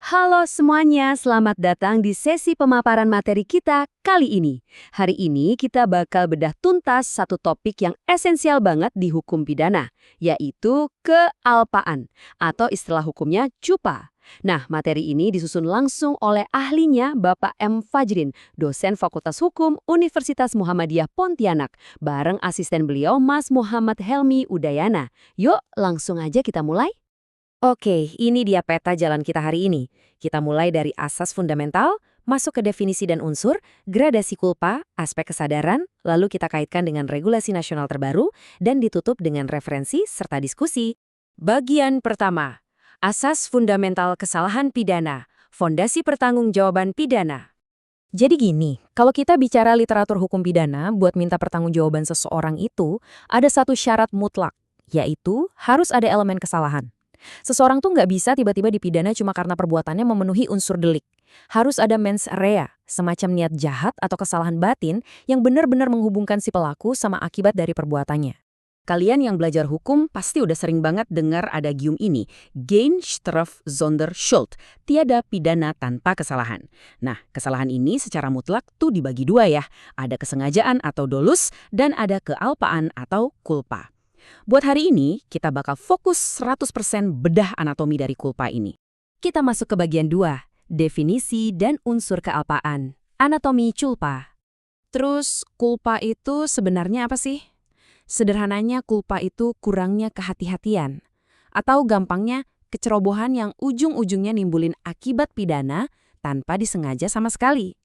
Halo semuanya, selamat datang di sesi pemaparan materi kita kali ini. Hari ini kita bakal bedah tuntas satu topik yang esensial banget di hukum pidana, yaitu kealpaan, atau istilah hukumnya CUPA. Nah, materi ini disusun langsung oleh ahlinya Bapak M. Fajrin, dosen Fakultas Hukum Universitas Muhammadiyah Pontianak, bareng asisten beliau Mas Muhammad Helmi Udayana. Yuk, langsung aja kita mulai. Oke, ini dia peta jalan kita hari ini. Kita mulai dari asas fundamental, masuk ke definisi dan unsur, gradasi kulpa, aspek kesadaran, lalu kita kaitkan dengan regulasi nasional terbaru, dan ditutup dengan referensi serta diskusi. Bagian pertama, asas fundamental kesalahan pidana, fondasi pertanggungjawaban pidana. Jadi gini, kalau kita bicara literatur hukum pidana buat minta pertanggungjawaban seseorang itu, ada satu syarat mutlak, yaitu harus ada elemen kesalahan. Seseorang tuh nggak bisa tiba-tiba dipidana cuma karena perbuatannya memenuhi unsur delik. Harus ada mens rea, semacam niat jahat atau kesalahan batin yang benar-benar menghubungkan si pelaku sama akibat dari perbuatannya. Kalian yang belajar hukum pasti udah sering banget dengar adagium ini, Geen Straf zonder Schuld, tiada pidana tanpa kesalahan. Nah, kesalahan ini secara mutlak tuh dibagi dua ya, ada kesengajaan atau dolus dan ada kealpaan atau kulpa. Buat hari ini, kita bakal fokus 100% bedah anatomi dari kulpa ini. Kita masuk ke bagian 2, definisi dan unsur kealpaan. Anatomi culpa. Terus, kulpa itu sebenarnya apa sih? Sederhananya, kulpa itu kurangnya kehati-hatian. Atau gampangnya, kecerobohan yang ujung-ujungnya nimbulin akibat pidana tanpa disengaja sama sekali.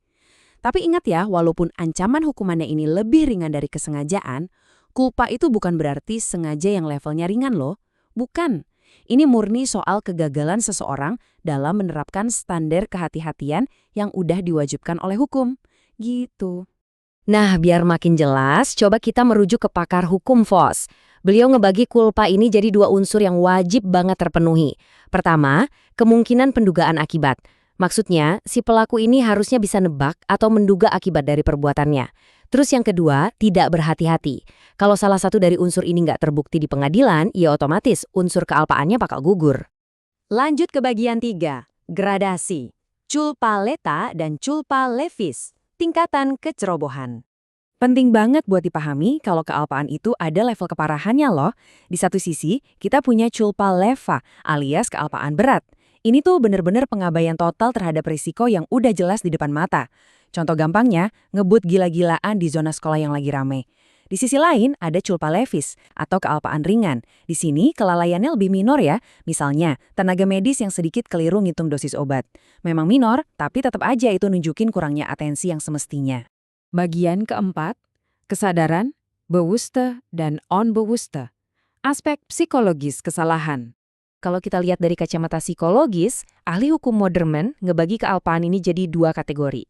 Tapi ingat ya, walaupun ancaman hukumannya ini lebih ringan dari kesengajaan, kulpa itu bukan berarti sengaja yang levelnya ringan loh. Bukan. Ini murni soal kegagalan seseorang dalam menerapkan standar kehati-hatian yang udah diwajibkan oleh hukum. Gitu. Nah, biar makin jelas, coba kita merujuk ke pakar hukum FOS. Beliau ngebagi kulpa ini jadi dua unsur yang wajib banget terpenuhi. Pertama, kemungkinan pendugaan akibat. Maksudnya, si pelaku ini harusnya bisa nebak atau menduga akibat dari perbuatannya. Terus yang kedua, tidak berhati-hati. Kalau salah satu dari unsur ini nggak terbukti di pengadilan, ya otomatis unsur kealpaannya bakal gugur. Lanjut ke bagian 3, gradasi. Culpa leta dan culpa levis, tingkatan kecerobohan. Penting banget buat dipahami kalau kealpaan itu ada level keparahannya loh. Di satu sisi, kita punya culpa leva alias kealpaan berat. Ini tuh bener-bener pengabaian total terhadap risiko yang udah jelas di depan mata. Contoh gampangnya, ngebut gila-gilaan di zona sekolah yang lagi rame. Di sisi lain, ada culpa levis atau kealpaan ringan. Di sini, kelalaiannya lebih minor ya. Misalnya, tenaga medis yang sedikit keliru ngitung dosis obat. Memang minor, tapi tetap aja itu nunjukin kurangnya atensi yang semestinya. Bagian keempat, kesadaran, bewusste, dan onbewusste. Aspek psikologis kesalahan. Kalau kita lihat dari kacamata psikologis, ahli hukum Moderman ngebagi kealpaan ini jadi dua kategori.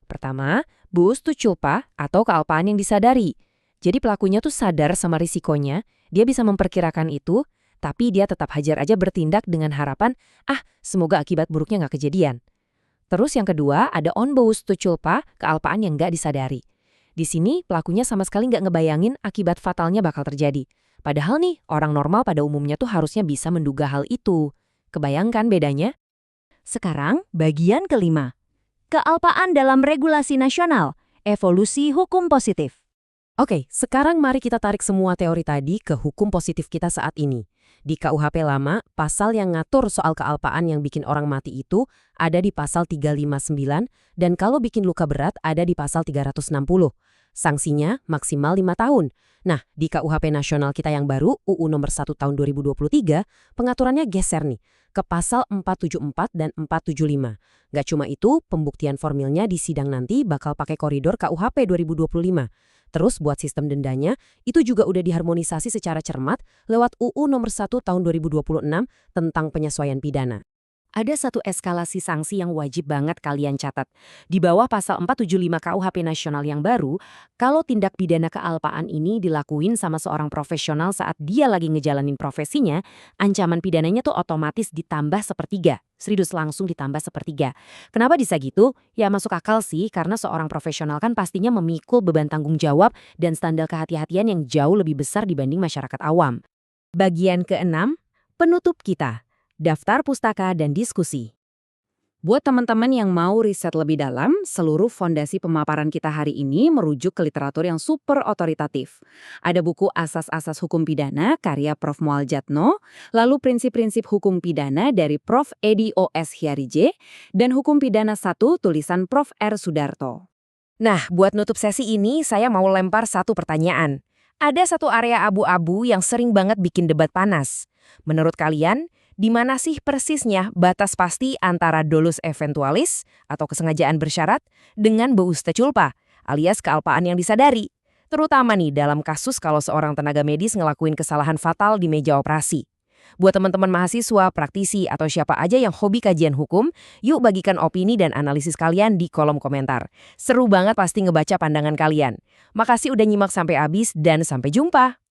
Pertama, bewusste culpa atau kealpaan yang disadari. Jadi pelakunya tuh sadar sama risikonya, dia bisa memperkirakan itu, tapi dia tetap hajar aja bertindak dengan harapan, semoga akibat buruknya nggak kejadian. Terus yang kedua, ada onbewusste culpa, kealpaan yang nggak disadari. Di sini, pelakunya sama sekali nggak ngebayangin akibat fatalnya bakal terjadi. Padahal nih, orang normal pada umumnya tuh harusnya bisa menduga hal itu. Kebayangkan bedanya? Sekarang, bagian kelima. Kealpaan dalam regulasi nasional, evolusi hukum positif. Oke, sekarang mari kita tarik semua teori tadi ke hukum positif kita saat ini. Di KUHP lama, pasal yang ngatur soal kealpaan yang bikin orang mati itu ada di pasal 359 dan kalau bikin luka berat ada di pasal 360. Sanksinya maksimal 5 tahun. Nah, di KUHP nasional kita yang baru, UU nomor 1 tahun 2023, pengaturannya geser nih ke pasal 474 dan 475. Gak cuma itu, pembuktian formilnya di sidang nanti bakal pakai koridor KUHP 2025. Terus buat sistem dendanya, itu juga udah diharmonisasi secara cermat lewat UU nomor 1 tahun 2026 tentang penyesuaian pidana. Ada satu eskalasi sanksi yang wajib banget kalian catat. Di bawah pasal 475 KUHP nasional yang baru, kalau tindak pidana kealpaan ini dilakuin sama seorang profesional saat dia lagi ngejalanin profesinya, ancaman pidananya tuh otomatis ditambah sepertiga. Serius langsung ditambah sepertiga. Kenapa bisa gitu? Ya masuk akal sih, karena seorang profesional kan pastinya memikul beban tanggung jawab dan standar kehati-hatian yang jauh lebih besar dibanding masyarakat awam. Bagian keenam, penutup kita. Daftar pustaka dan diskusi. Buat teman-teman yang mau riset lebih dalam, seluruh fondasi pemaparan kita hari ini merujuk ke literatur yang super otoritatif. Ada buku Asas-Asas Hukum Pidana karya Prof. Mual Jatno, lalu Prinsip-Prinsip Hukum Pidana dari Prof. Edi O.S. Hyarijeh, dan Hukum Pidana 1 tulisan Prof. R. Sudarto. Nah, buat nutup sesi ini, saya mau lempar satu pertanyaan. Ada satu area abu-abu yang sering banget bikin debat panas. Menurut kalian, di mana sih persisnya batas pasti antara dolus eventualis atau kesengajaan bersyarat dengan beuste culpa, alias kealpaan yang disadari? Terutama nih dalam kasus kalau seorang tenaga medis ngelakuin kesalahan fatal di meja operasi. Buat teman-teman mahasiswa, praktisi, atau siapa aja yang hobi kajian hukum, yuk bagikan opini dan analisis kalian di kolom komentar. Seru banget pasti ngebaca pandangan kalian. Makasih udah nyimak sampai habis dan sampai jumpa.